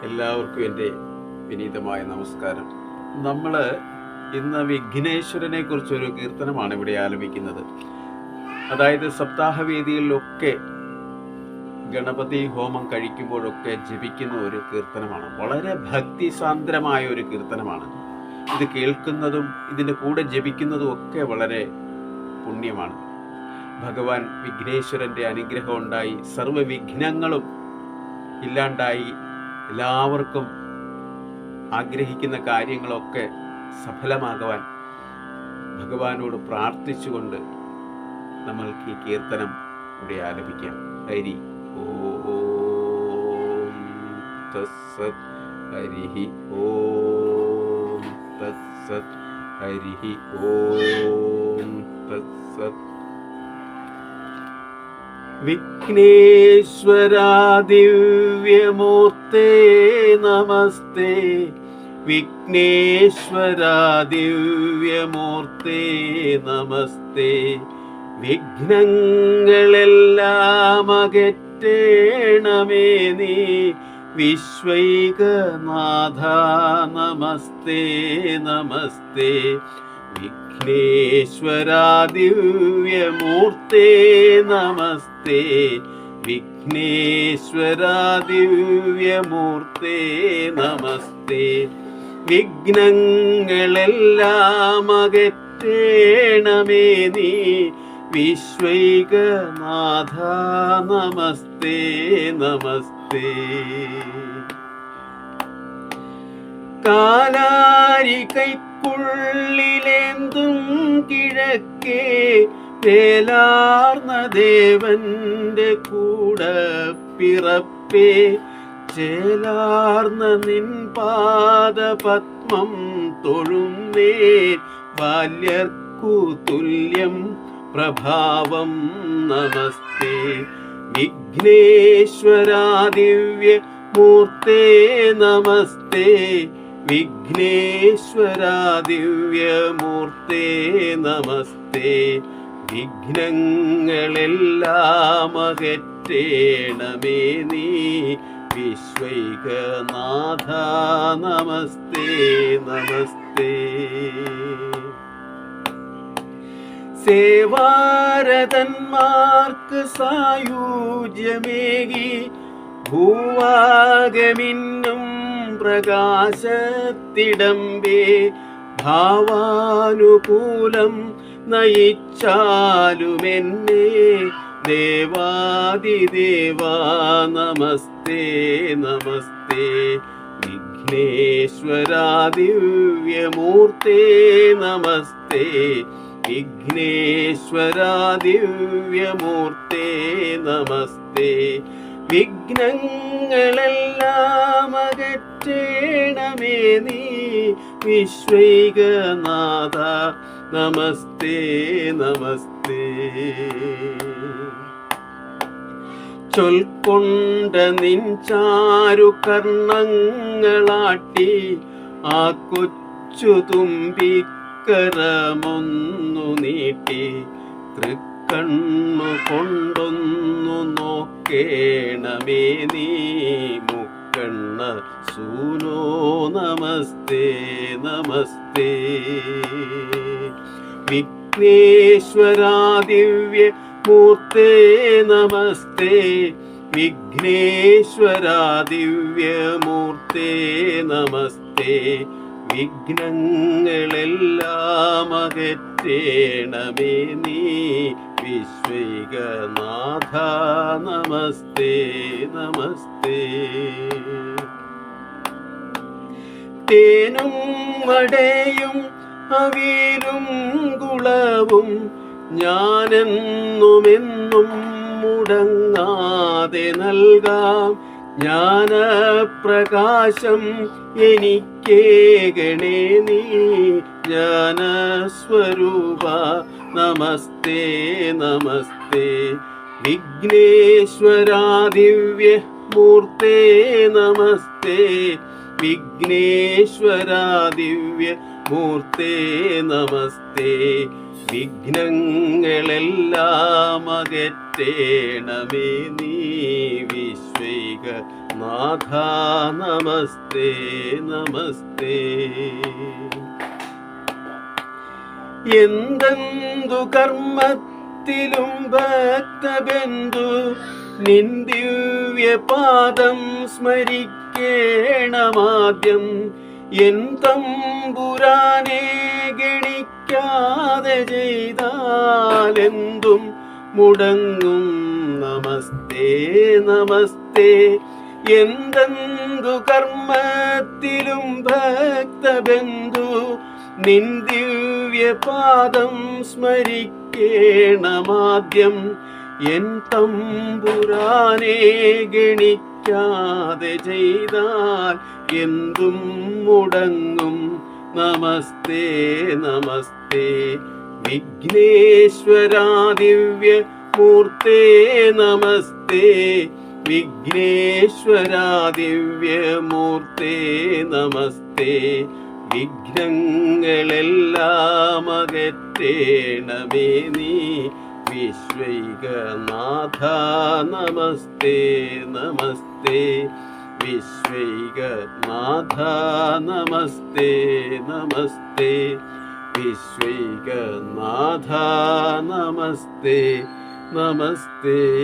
എല്ലാവർക്കും എൻ്റെ വിനീതമായ നമസ്കാരം. നമ്മൾ ഇന്ന് വിഘ്നേശ്വരനെ കുറിച്ചൊരു കീർത്തനമാണ് ഇവിടെ ആലപിക്കുന്നത്. അതായത് സപ്താഹവേദികളിലൊക്കെ ഗണപതി ഹോമം കഴിക്കുമ്പോഴൊക്കെ ജപിക്കുന്ന ഒരു കീർത്തനമാണ്. വളരെ ഭക്തിസാന്ദ്രമായ ഒരു കീർത്തനമാണ്. ഇത് കേൾക്കുന്നതും ഇതിൻ്റെ കൂടെ ജപിക്കുന്നതും ഒക്കെ വളരെ പുണ്യമാണ്. ഭഗവാൻ വിഘ്നേശ്വരൻ്റെ അനുഗ്രഹം ഉണ്ടായി സർവ്വവിഘ്നങ്ങളും ഇല്ലാണ്ടായി എല്ലാവർക്കും ആഗ്രഹിക്കുന്ന കാര്യങ്ങളൊക്കെ സഫലമാകുവാൻ ഭഗവാനോട് പ്രാർത്ഥിച്ചുകൊണ്ട് നമ്മൾക്ക് ഈ കീർത്തനം ഇവിടെ ആലപിക്കാം. ഹരി ഓം തത്സത് ഹരി ഓം തത്സത് ഹരി ഓം തത്സത്. വിഘ്നേശ്വരാ ദിവ്യമൂർത്തേ നമസ്തേ, വിഘ്നേശ്വരാ ദിവ്യമൂർത്തേ നമസ്തേ. വിഘ്നങ്ങളെല്ലാം അകറ്റേണമേ നീ വിശ്വൈകനാഥ നമസ്തേ നമസ്തേ. വിഘ്നേശ്വരാ ദിവ്യമൂർത്തേ നമസ്തേ, വിഘ്നേശ്വരാ ദിവ്യമൂർത്തേ നമസ്തേ. വിഘ്നങ്ങളെല്ലാം അകറ്റേണമേ നീ വിശ്വൈകനാഥ നമസ്തേ നമസ്തേ. കാലാരി കൈക്കുള്ളിലേന്തും കിഴക്കേ വേലാർന്ന ദേവന്റെ കൂടെ പിറപ്പേ, ചേലാർന്ന നിൻ പാദപത്മം തൊഴുന്നേ. ബാല്യർക്കു തുല്യം പ്രഭാവം നമസ്തേ. വിഘ്നേശ്വരാ ദിവ്യമൂർത്തേ നമസ്തേ, വിഘ്നേശ്വരാ ദിവ്യമൂർത്തേ നമസ്തേ. വിഘ്നങ്ങളെല്ലാം അകറ്റേണമേ നീ വിശ്വൈകനാഥ നമസ്തേ നമസ്തേ. സേവാരതന്മാർക്ക് സായുജ്യമേകി ഭൂവാകമിന്നും പ്രകാശത്തിടമ്പേ, ഭാവാനുകൂലം നയിച്ചാലുമെന്നെ ദേവാദിദേവാ നമസ്തേ നമസ്തേ. വിഘ്നേശ്വരാ ദിവ്യമൂർത്തേ നമസ്തേ, വിഘ്നേശ്വരാ ദിവ്യമൂർത്തേ നമസ്തേ. വിഘ്നങ്ങളെല്ലാം അകറ്റേണമേ നീ വിശ്വൈകനാഥ നമസ്തേ നമസ്തേ. ചൊൽക്കൊണ്ട നിൻ ചാരു കർണങ്ങളാട്ടി ആ കൊച്ചു തുമ്പിക്കരമൊന്നു നീട്ടി, തൃക്കണ്ണു കൊണ്ടൊന്നു നോക്കേണമേ നീ മുക്കണ്ണ സൂനോ നമസ്തേ നമസ്തേ. വിഘ്നേശ്വരാ ദിവ്യമൂർത്തേ നമസ്തേ, വിഘ്നേശ്വരാ ദിവ്യമൂർത്തേ നമസ്തേ. വിഘ്നങ്ങളെല്ലാം അകറ്റേണമേ നീ വിശ്വൈകനാഥ നമസ്തേ നമസ്തേ. തേനും വടയും അവിയലും കുളവും ഞാനെന്നുമെന്നും മുടങ്ങാതെ നൽകാം. ജ്ഞാനപ്രകാശം എനിക്കേകണേ നീ ജ്ഞാനസ്വരൂപ നമസ്തേ നമസ്തേ. വിഘ്നേശ്വരാ ദിവ്യമൂർത്തേ നമസ്തേ, വിഘ്നേശ്വരാ ദിവ്യമൂർത്തേ നമസ്തേ. വിഘ്നങ്ങളെല്ലാം അകറ്റേണമേ നീ വിശ്വൈകനാഥ നാഥ നമസ്തേ നമസ്തേ. എന്തെന്തു കർമ്മത്തിലും ഭക്തബന്ധു നിൻ ദിവ്യപാദം സ്മരിക്കേണമാദ്യം. എൻ തമ്പുരാനെ ഗണിക്കാതെ ചെയ്താലെന്തും മുടങ്ങും. നമസ്തേ നമസ്തേ. എന്തെന്തു കർമ്മത്തിലും ഭക്തബന്ധു നിൻ ദിവ്യപാദം സ്മരിക്കേണമാദ്യം. എൻ തമ്പുരാനെ ഗണിക്കാതെ ചെയ്താൽ എന്തും മുടങ്ങും. നമസ്തേ നമസ്തേ. വിഘ്നേശ്വരാ ദിവ്യ മൂർത്തേ നമസ്തേ. വിഘ്നേശ്വരാ ദിവ്യമൂർത്തേ നമസ്തേ. വിഘ്നങ്ങളെല്ലാം അകറ്റേണമേ നീ വിശ്വൈകനാഥ. നമസ്തേ നമസ്തേ. വിശ്വൈകനാഥ നമസ്തേ നമസ്തേ. വിശ്വൈകനാഥ നമസ്തേ നമസ്തേ.